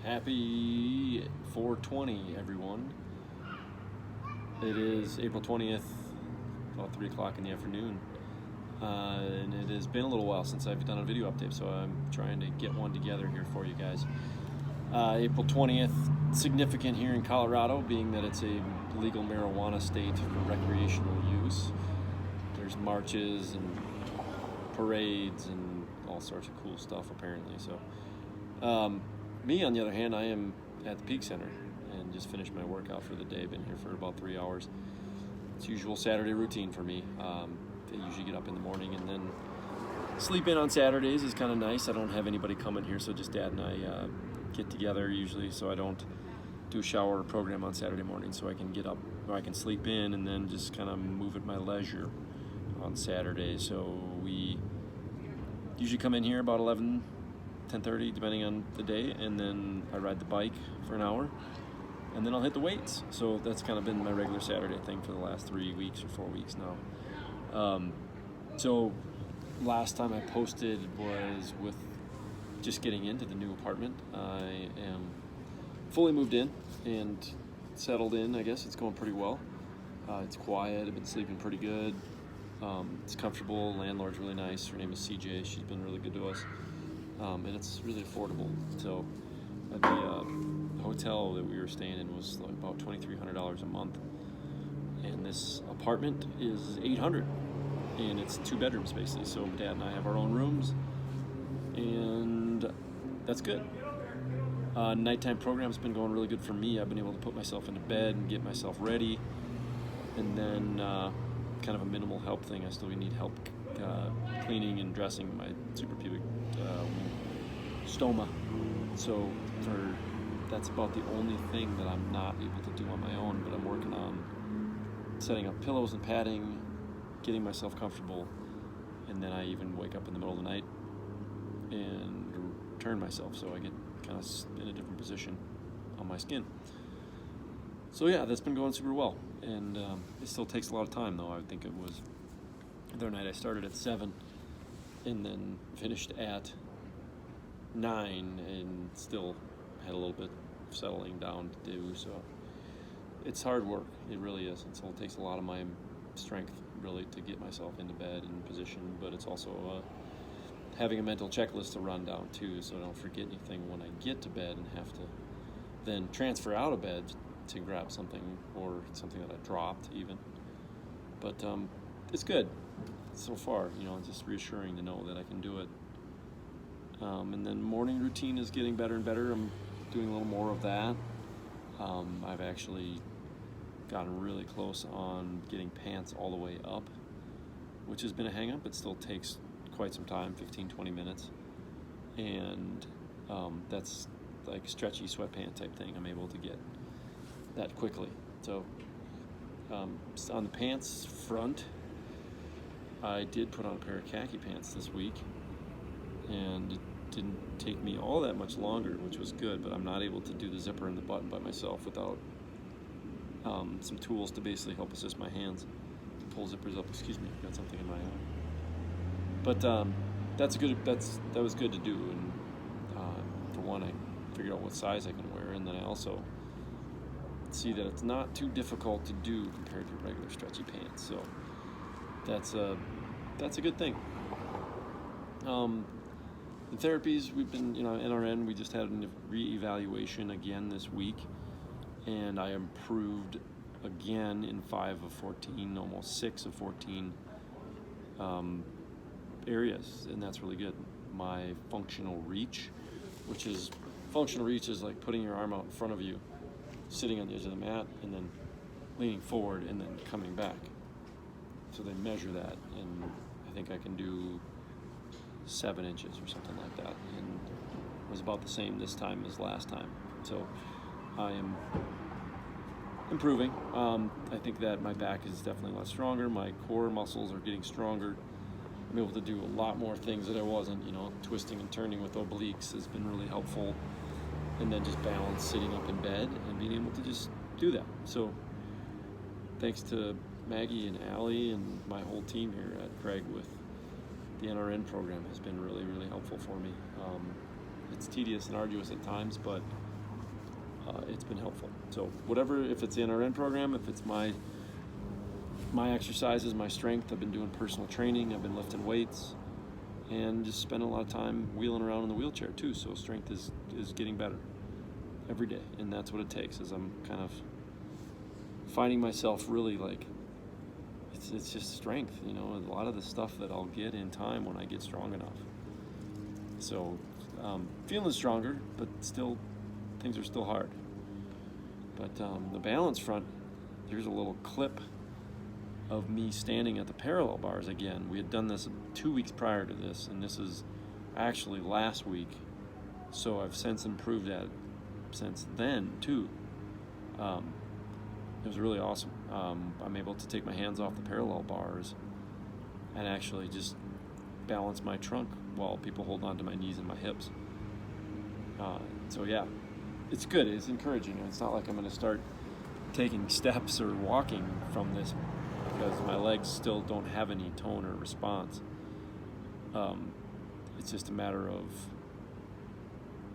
Happy 420, everyone. It is April 20th, about 3 o'clock in the afternoon. And it has been a little while since I've done a video update, so I'm trying to get one together here for you guys. April 20th, significant here in Colorado, being that it's a legal marijuana state for recreational use. There's marches and parades and all sorts of cool stuff, apparently. So, me, on the other hand, I am at the Peak Center and just finished my workout for the day. Been here for about 3 hours. It's usual Saturday routine for me. I usually get up in the morning and then sleep in on Saturdays is kind of nice. I don't have anybody coming here, so just Dad and I get together usually, so I don't do a shower program on Saturday morning, so I can get up or I can sleep in and then just kind of move at my leisure on Saturday. So we usually come in here about 10:30, depending on the day, and then I ride the bike for an hour, and then I'll hit the weights. So that's kind of been my regular Saturday thing for the last 3 weeks or 4 weeks now. So last time I posted was with just getting into the new apartment. I am fully moved in and settled in. I guess it's going pretty well. It's quiet. I've been sleeping pretty good. It's comfortable. Landlord's really nice. Her name is CJ. She's been really good to us. And it's really affordable. So the hotel that we were staying in was like about $2,300 a month, and this apartment is $800, and it's 2 bedrooms basically. So Dad and I have our own rooms, and that's good. Nighttime program's been going really good for me. I've been able to put myself into bed and get myself ready, and then kind of a minimal help thing. I still need help cleaning and dressing my suprapubic stoma. So that's about the only thing that I'm not able to do on my own, but I'm working on setting up pillows and padding, getting myself comfortable, and then I even wake up in the middle of the night and turn myself so I get kind of in a different position on my skin. So yeah, that's been going super well, and it still takes a lot of time though. I would think it was the other night I started at 7 and then finished at 9 and still had a little bit of settling down to do. So it's hard work. It really is. And so it takes a lot of my strength really to get myself into bed and position, but it's also having a mental checklist to run down too, so I don't forget anything when I get to bed and have to then transfer out of bed to grab something or something that I dropped even. But it's good so far, it's just reassuring to know that I can do it. And then morning routine is getting better and better. I'm doing a little more of that. I've actually gotten really close on getting pants all the way up, which has been a hang-up. It still takes quite some time, 15-20 minutes. And that's like stretchy sweatpant type thing. I'm able to get that quickly. So on the pants front, I did put on a pair of khaki pants this week, and it didn't take me all that much longer, which was good, but I'm not able to do the zipper and the button by myself without some tools to basically help assist my hands to pull zippers up. Excuse me, got something in my eye. But that was good to do, and for one, I figured out what size I can wear, and then I also see that it's not too difficult to do compared to regular stretchy pants. So that's a good thing. In therapies, we've been, NRN, we just had a re-evaluation again this week, and I improved again in 5 of 14, almost 6 of 14 areas, and that's really good. My functional reach is like putting your arm out in front of you, sitting on the edge of the mat, and then leaning forward and then coming back. So they measure that, and I think I can do 7 inches or something like that, and it was about the same this time as last time. So I am improving. I think that my back is definitely a lot stronger. My core muscles are getting stronger. I'm able to do a lot more things that I wasn't. Twisting and turning with obliques has been really helpful, and then just balance sitting up in bed and being able to just do that. So thanks to Maggie and Allie and my whole team here at Craig with the NRN program has been really, really helpful for me. It's tedious and arduous at times, but it's been helpful. So whatever, if it's in our NRN program, if it's my exercises, my strength, I've been doing personal training, I've been lifting weights, and just spending a lot of time wheeling around in the wheelchair too. So strength is getting better every day, and that's what it takes. As I'm kind of finding myself really like, it's just strength, you know, a lot of the stuff that I'll get in time when I get strong enough. So feeling stronger, but still things are still hard. But the balance front, here's a little clip of me standing at the parallel bars again. We had done this 2 weeks prior to this, and this is actually last week. So I've since improved that since then too. It was really awesome. I'm able to take my hands off the parallel bars and actually just balance my trunk while people hold on to my knees and my hips. So yeah, it's good. It's encouraging. It's not like I'm going to start taking steps or walking from this because my legs still don't have any tone or response. It's just a matter of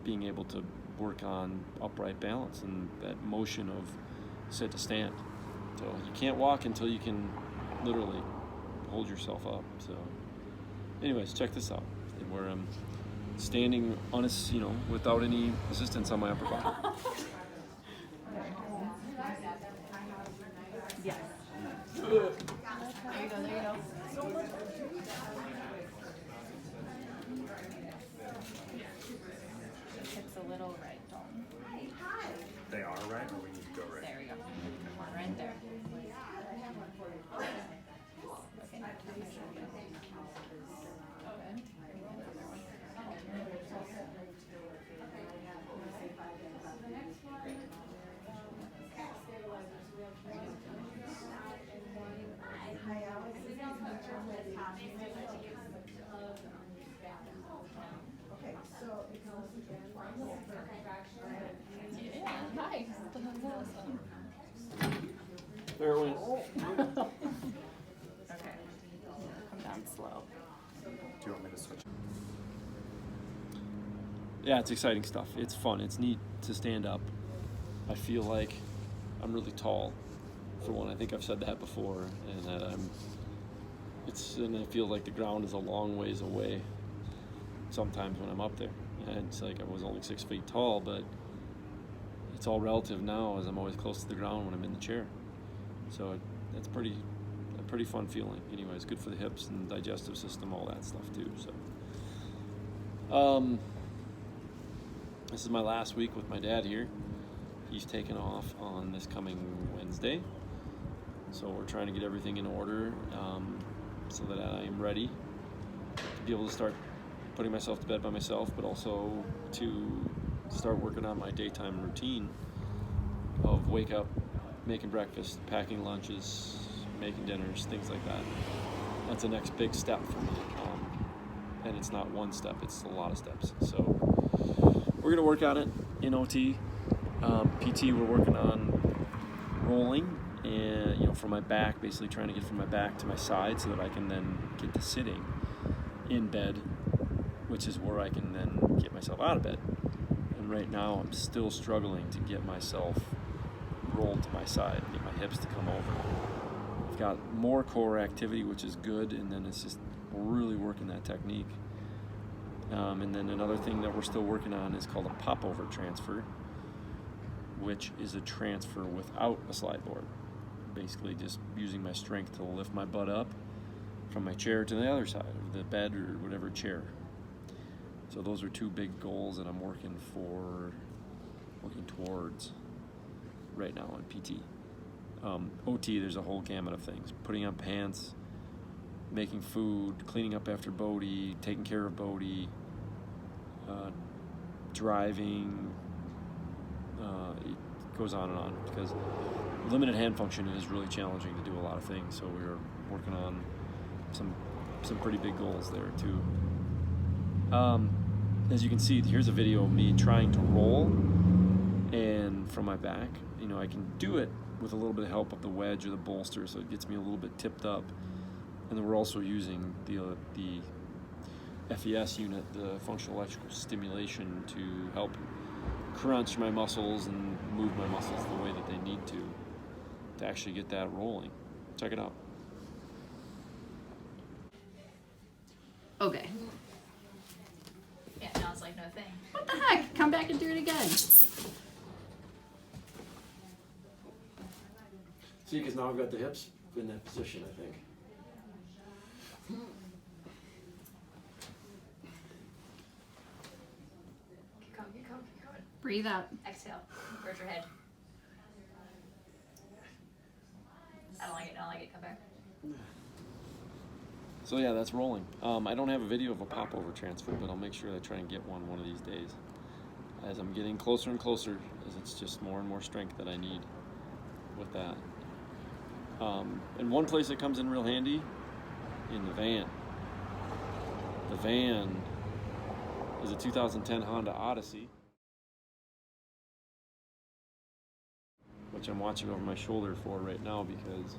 being able to work on upright balance and that motion of sit to stand. So you can't walk until you can literally hold yourself up. So anyways, check this out, where I'm standing on a, without any resistance on my upper body. Yes. There you go. It's a little right, Dalton. They are right, or we need to go right? There we go. Right there. Okay. Yeah, hi. There it went. Okay. Come down slow. Do you want me to switch? Yeah, it's exciting stuff. It's fun. It's neat to stand up. I feel like I'm really tall, for one. I think I've said that before, and that and I feel like the ground is a long ways away sometimes when I'm up there. And it's like I was only 6 feet tall, but it's all relative now, as I'm always close to the ground when I'm in the chair. So that's a pretty fun feeling. Anyway, it's good for the hips and digestive system, all that stuff too. So this is my last week with my dad here. He's taken off on this coming Wednesday. So we're trying to get everything in order so that I am ready to be able to start putting myself to bed by myself, but also to start working on my daytime routine of wake up, making breakfast, packing lunches, making dinners, things like that. That's the next big step for me. And it's not one step, it's a lot of steps. So we're gonna work on it in OT. PT, we're working on rolling and, from my back, basically trying to get from my back to my side so that I can then get to sitting in bed, which is where I can then get myself out of bed. And right now I'm still struggling to get myself rolled to my side, get my hips to come over. I've got more core activity, which is good, and then it's just really working that technique. And then another thing that we're still working on is called a popover transfer, which is a transfer without a slide board. Basically just using my strength to lift my butt up from my chair to the other side of the bed or whatever chair. So those are two big goals that I'm working towards right now in PT. OT, there's a whole gamut of things. Putting on pants, making food, cleaning up after Bodhi, taking care of Bodhi, driving. It goes on and on, because limited hand function is really challenging to do a lot of things. So we're working on some pretty big goals there too. As you can see, here's a video of me trying to roll, and from my back, I can do it with a little bit of help of the wedge or the bolster, so it gets me a little bit tipped up. And then we're also using the FES unit, the functional electrical stimulation, to help crunch my muscles and move my muscles the way that they need to actually get that rolling. Check it out. Okay. Yeah, now it's like no thing. What the heck? Come back and do it again. See, because now I've got the hips in that position, I think. Keep going, keep going, keep going. Breathe out. Exhale. Where's your head? I don't like it, I don't like it. Come back. So yeah, that's rolling. I don't have a video of a popover transfer, but I'll make sure I try and get one of these days. As I'm getting closer and closer, as it's just more and more strength that I need with that. And one place that comes in real handy, in the van. The van is a 2010 Honda Odyssey, which I'm watching over my shoulder for right now because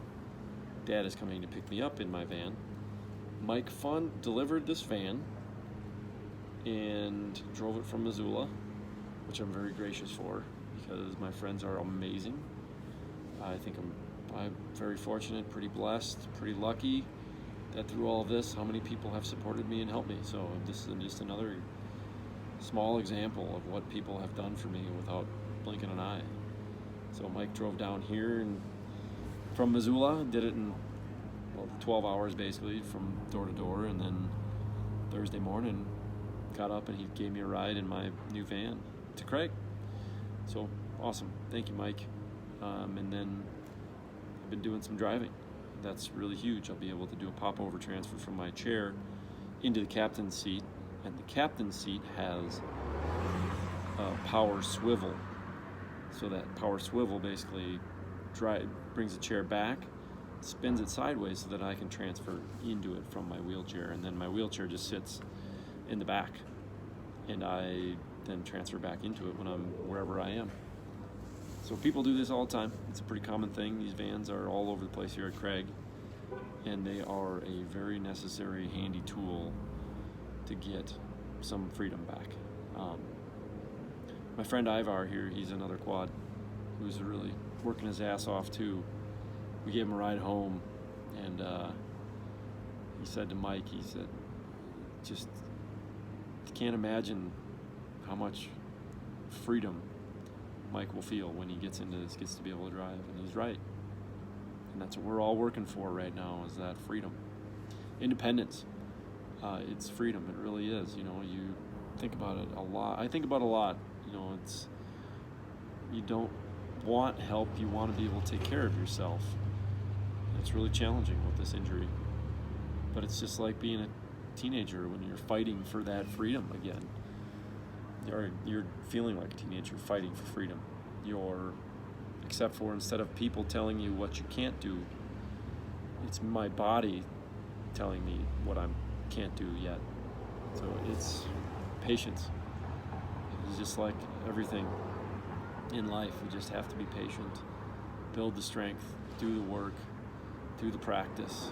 Dad is coming to pick me up in my van. Mike delivered this van and drove it from Missoula, which I'm very gracious for because my friends are amazing. I think I'm very fortunate, pretty blessed, pretty lucky that through all of this, how many people have supported me and helped me. So this is just another small example of what people have done for me without blinking an eye. So Mike drove down here and from Missoula, did it in 12 hours basically from door to door, and then Thursday morning got up and he gave me a ride in my new van to Craig. So awesome. Thank you, Mike. And then I've been doing some driving. That's really huge. I'll be able to do a pop-over transfer from my chair into the captain's seat, and the captain's seat has a power swivel. So that power swivel basically brings the chair back, spins it sideways so that I can transfer into it from my wheelchair, and then my wheelchair just sits in the back, and I then transfer back into it when I'm wherever I am. So people do this all the time. It's a pretty common thing. These vans are all over the place here at Craig, and they are a very necessary, handy tool to get some freedom back. My friend Ivar here, he's another quad who's really working his ass off too. We gave him a ride home, and he said to Mike, he said, just can't imagine how much freedom Mike will feel when he gets into this, gets to be able to drive. And he's right. And that's what we're all working for right now, is that freedom. Independence. It's freedom. It really is. You know, you think about it a lot. I think about it a lot. You know, you don't want help. You want to be able to take care of yourself. And it's really challenging with this injury. But it's just like being a teenager when you're fighting for that freedom again. You're feeling like a teenager fighting for freedom. Except for instead of people telling you what you can't do, it's my body telling me what I can't do yet. So it's patience. It's just like everything in life. We just have to be patient, build the strength, do the work, do the practice,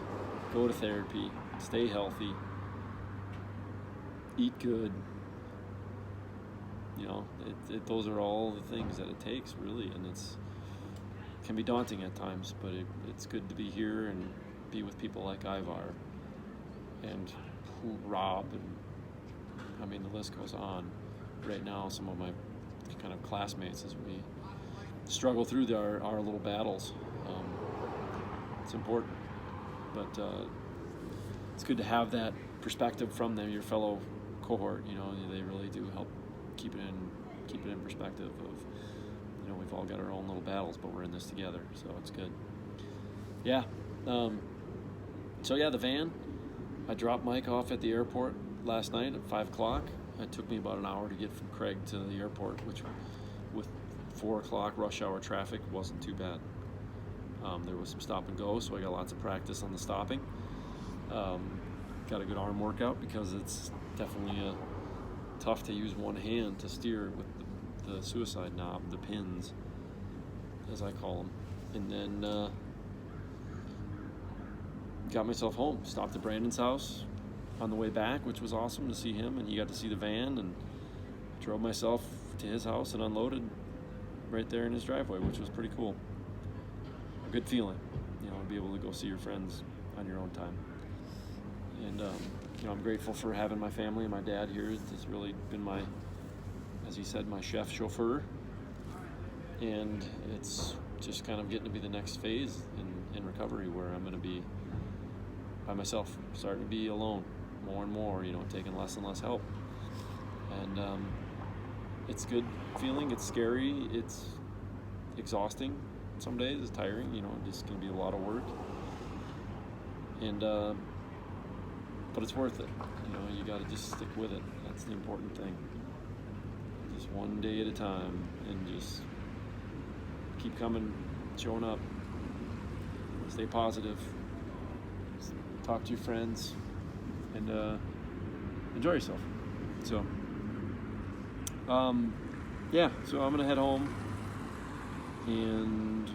go to therapy, stay healthy, eat good. You know, those are all the things that it takes, really, and it can be daunting at times, but it's good to be here and be with people like Ivar and Rob, and I mean, the list goes on. Right now, some of my kind of classmates, as we struggle through our little battles, it's important, but it's good to have that perspective from them, your fellow cohort. You know, they really do help keep it in perspective of, you know, we've all got our own little battles, but we're in this together, so it's good. Yeah. So yeah, the van, I dropped Mike off at the airport last night at 5 o'clock. It took me about an hour to get from Craig to the airport, which with 4 o'clock rush hour traffic wasn't too bad. There was some stop and go, so I got lots of practice on the stopping. Got a good arm workout because it's definitely tough to use one hand to steer with the suicide knob, the pins, as I call them. And then got myself home, stopped at Brandon's house on the way back, which was awesome to see him, and you got to see the van and drove myself to his house and unloaded right there in his driveway, which was pretty cool. A good feeling, to be able to go see your friends on your own time. And I'm grateful for having my family and my dad here. It's really been my, as he said, my chef chauffeur. And it's just kind of getting to be the next phase in recovery, where I'm going to be by myself, starting to be alone more and more, taking less and less help. And it's a good feeling. It's scary. It's exhausting some days. It's tiring. Just going to be a lot of work. And but it's worth it. You got to just stick with it. That's the important thing. Just one day at a time, and just keep coming, showing up. Stay positive. Talk to your friends, and enjoy yourself. So, so I'm gonna head home, and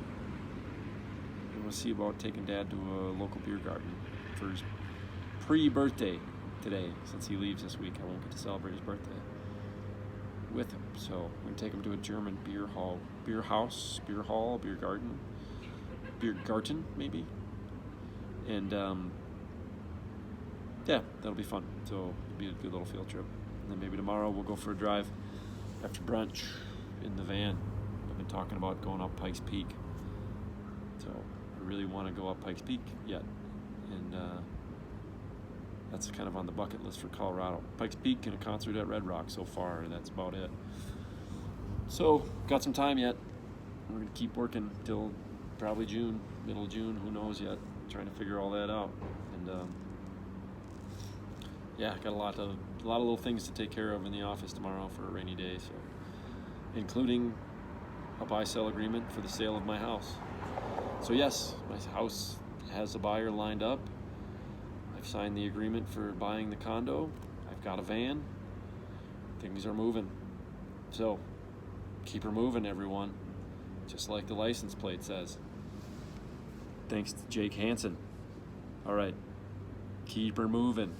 I'm gonna see about taking Dad to a local beer garden for his pre-birthday today. Since he leaves this week, I won't get to celebrate his birthday with him. So I'm gonna take him to a German beer garden maybe, and that'll be fun. So it'll be a good little field trip. And then maybe tomorrow we'll go for a drive after brunch in the van. I've been talking about going up Pikes Peak, so I really want to go up Pikes Peak yet, and that's kind of on the bucket list for Colorado. Pikes Peak and a concert at Red Rock so far, and that's about it. So got some time yet. We're gonna keep working till probably June, middle of June, who knows yet, trying to figure all that out. And got a lot of little things to take care of in the office tomorrow for a rainy day, so including a buy-sell agreement for the sale of my house. So yes, my house has a buyer lined up. I've signed the agreement for buying the condo. I've got a van. Things are moving. So keep her moving, everyone. Just like the license plate says. Thanks to Jake Hansen. All right, keep her moving.